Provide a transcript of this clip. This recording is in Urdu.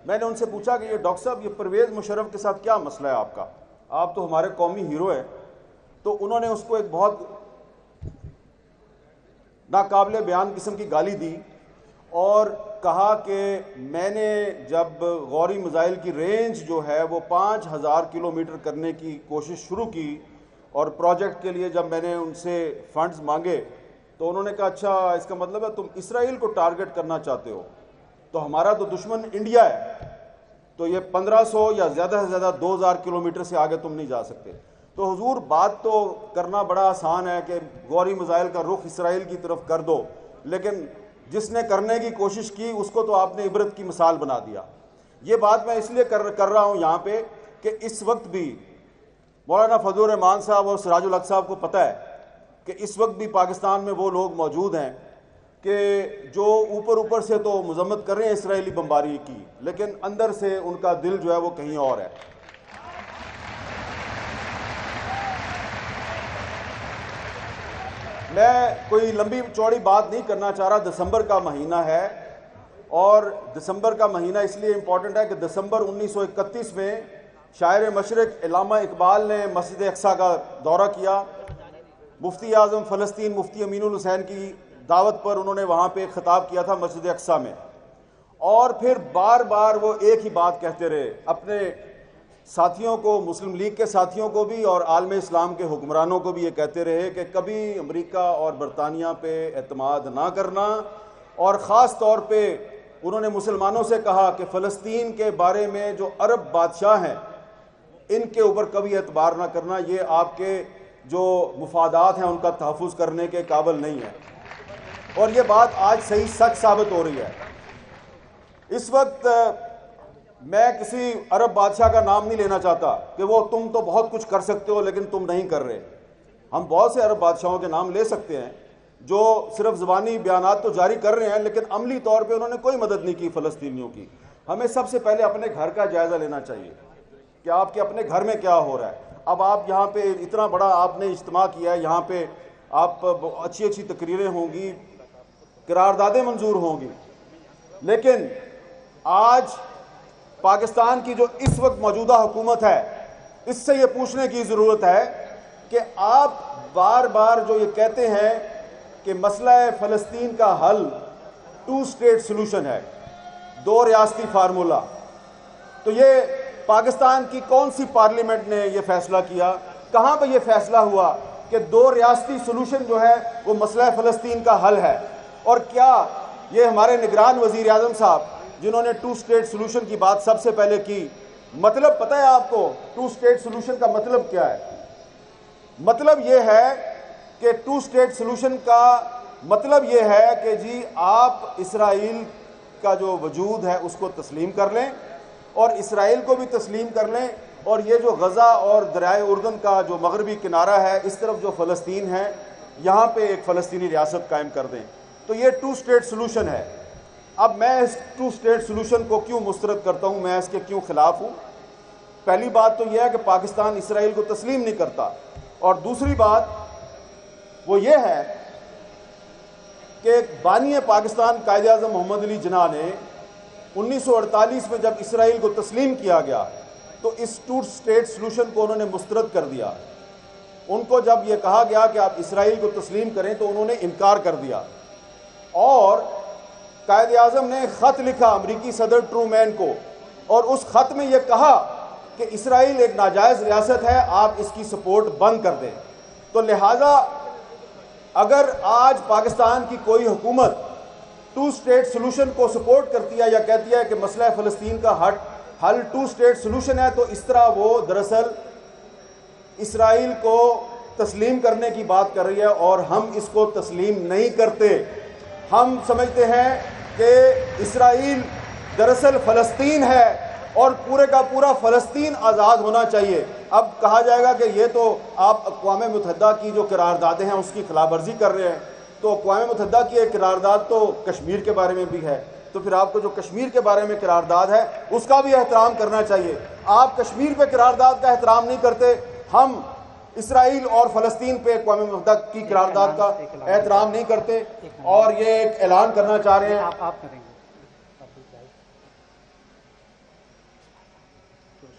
میں نے ان سے پوچھا کہ یہ ڈاکٹر صاحب یہ پرویز مشرف کے ساتھ کیا مسئلہ ہے آپ کا، آپ تو ہمارے قومی ہیرو ہیں. تو انہوں نے اس کو ایک بہت ناقابل بیان قسم کی گالی دی اور کہا کہ میں نے جب غوری میزائل کی رینج جو ہے وہ 5000 کلومیٹر کرنے کی کوشش شروع کی اور پروجیکٹ کے لیے جب میں نے ان سے فنڈز مانگے تو انہوں نے کہا اچھا اس کا مطلب ہے تم اسرائیل کو ٹارگٹ کرنا چاہتے ہو، تو ہمارا تو دشمن انڈیا ہے، تو یہ 1500 یا زیادہ سے زیادہ 2000 کلومیٹر سے آگے تم نہیں جا سکتے. تو حضور بات تو کرنا بڑا آسان ہے کہ غوری میزائل کا رخ اسرائیل کی طرف کر دو، لیکن جس نے کرنے کی کوشش کی اس کو تو آپ نے عبرت کی مثال بنا دیا. یہ بات میں اس لیے کر رہا ہوں یہاں پہ کہ اس وقت بھی مولانا فضل الرحمان صاحب اور سراج الحق صاحب کو پتہ ہے کہ اس وقت بھی پاکستان میں وہ لوگ موجود ہیں کہ جو اوپر سے تو مذمت کر رہے ہیں اسرائیلی بمباری کی، لیکن اندر سے ان کا دل جو ہے وہ کہیں اور ہے. میں کوئی لمبی چوڑی بات نہیں کرنا چاہ رہا. دسمبر کا مہینہ ہے اور دسمبر کا مہینہ اس لیے امپورٹنٹ ہے کہ دسمبر 1931 میں شاعر مشرق علامہ اقبال نے مسجد اقصیٰ کا دورہ کیا. مفتی اعظم فلسطین مفتی امین الحسین کی دعوت پر انہوں نے وہاں پہ خطاب کیا تھا مسجد اقصیٰ میں، اور پھر بار بار وہ ایک ہی بات کہتے رہے اپنے ساتھیوں کو، مسلم لیگ کے ساتھیوں کو بھی اور عالم اسلام کے حکمرانوں کو بھی یہ کہتے رہے کہ کبھی امریکہ اور برطانیہ پہ اعتماد نہ کرنا، اور خاص طور پہ انہوں نے مسلمانوں سے کہا کہ فلسطین کے بارے میں جو عرب بادشاہ ہیں ان کے اوپر کبھی اعتبار نہ کرنا، یہ آپ کے جو مفادات ہیں ان کا تحفظ کرنے کے قابل نہیں ہے. اور یہ بات آج صحیح سچ ثابت ہو رہی ہے. اس وقت میں کسی عرب بادشاہ کا نام نہیں لینا چاہتا کہ وہ تم تو بہت کچھ کر سکتے ہو لیکن تم نہیں کر رہے. ہم بہت سے عرب بادشاہوں کے نام لے سکتے ہیں جو صرف زبانی بیانات تو جاری کر رہے ہیں لیکن عملی طور پہ انہوں نے کوئی مدد نہیں کی فلسطینیوں کی. ہمیں سب سے پہلے اپنے گھر کا جائزہ لینا چاہیے کہ آپ کے اپنے گھر میں کیا ہو رہا ہے. اب آپ یہاں پہ اتنا بڑا آپ نے اجتماع کیا ہے، یہاں پہ آپ اچھی تقریریں ہوں گی، قراردادیں منظور ہوں گی، لیکن آج پاکستان کی جو اس وقت موجودہ حکومت ہے اس سے یہ پوچھنے کی ضرورت ہے کہ آپ بار بار جو یہ کہتے ہیں کہ مسئلہ فلسطین کا حل 2 اسٹیٹ سلوشن ہے، 2 ریاستی فارمولہ، تو یہ پاکستان کی کون سی پارلیمنٹ نے یہ فیصلہ کیا؟ کہاں پہ یہ فیصلہ ہوا کہ 2 ریاستی سلوشن جو ہے وہ مسئلہ فلسطین کا حل ہے؟ اور کیا یہ ہمارے نگران وزیر اعظم صاحب جنہوں نے 2 اسٹیٹ سلوشن کی بات سب سے پہلے کی، مطلب پتہ ہے آپ کو 2 اسٹیٹ سلوشن کا مطلب کیا ہے؟ مطلب یہ ہے کہ 2 اسٹیٹ سلوشن کا مطلب یہ ہے کہ جی آپ اسرائیل کا جو وجود ہے اس کو تسلیم کر لیں اور اسرائیل کو بھی تسلیم کر لیں، اور یہ جو غزہ اور دریائے اردن کا جو مغربی کنارہ ہے اس طرف جو فلسطین ہے یہاں پہ ایک فلسطینی ریاست قائم کر دیں. تو یہ 2 اسٹیٹ سلوشن ہے. اب میں اس 2 اسٹیٹ سلوشن کو کیوں مسترد کرتا ہوں، میں اس کے کیوں خلاف ہوں؟ پہلی بات تو یہ ہے کہ پاکستان اسرائیل کو تسلیم نہیں کرتا، اور دوسری بات وہ یہ ہے کہ بانی پاکستان قائد اعظم محمد علی جناح نے 1948 میں جب اسرائیل کو تسلیم کیا گیا تو اس 2 اسٹیٹ سلوشن کو انہوں نے مسترد کر دیا. ان کو جب یہ کہا گیا کہ آپ اسرائیل کو تسلیم کریں تو انہوں نے انکار کر دیا، اور قائد اعظم نے خط لکھا امریکی صدر ٹرومین کو، اور اس خط میں یہ کہا کہ اسرائیل ایک ناجائز ریاست ہے، آپ اس کی سپورٹ بند کر دیں. تو لہٰذا اگر آج پاکستان کی کوئی حکومت 2 اسٹیٹ سلوشن کو سپورٹ کرتی ہے یا کہتی ہے کہ مسئلہ فلسطین کا حل 2 اسٹیٹ سلوشن ہے، تو اس طرح وہ دراصل اسرائیل کو تسلیم کرنے کی بات کر رہی ہے، اور ہم اس کو تسلیم نہیں کرتے. ہم سمجھتے ہیں کہ اسرائیل دراصل فلسطین ہے اور پورے کا پورا فلسطین آزاد ہونا چاہیے. اب کہا جائے گا کہ یہ تو آپ اقوام متحدہ کی جو قراردادیں ہیں اس کی خلاف ورزی کر رہے ہیں، تو اقوام متحدہ کی ایک قرارداد تو کشمیر کے بارے میں بھی ہے، تو پھر آپ کو جو کشمیر کے بارے میں قرارداد ہے اس کا بھی احترام کرنا چاہیے. آپ کشمیر پہ قرارداد کا احترام نہیں کرتے، ہم اسرائیل اور فلسطین پہ اقوام متحدہ کی قرارداد کا احترام نہیں کرتے، اور یہ ایک اعلان کرنا چاہ رہے ہیں.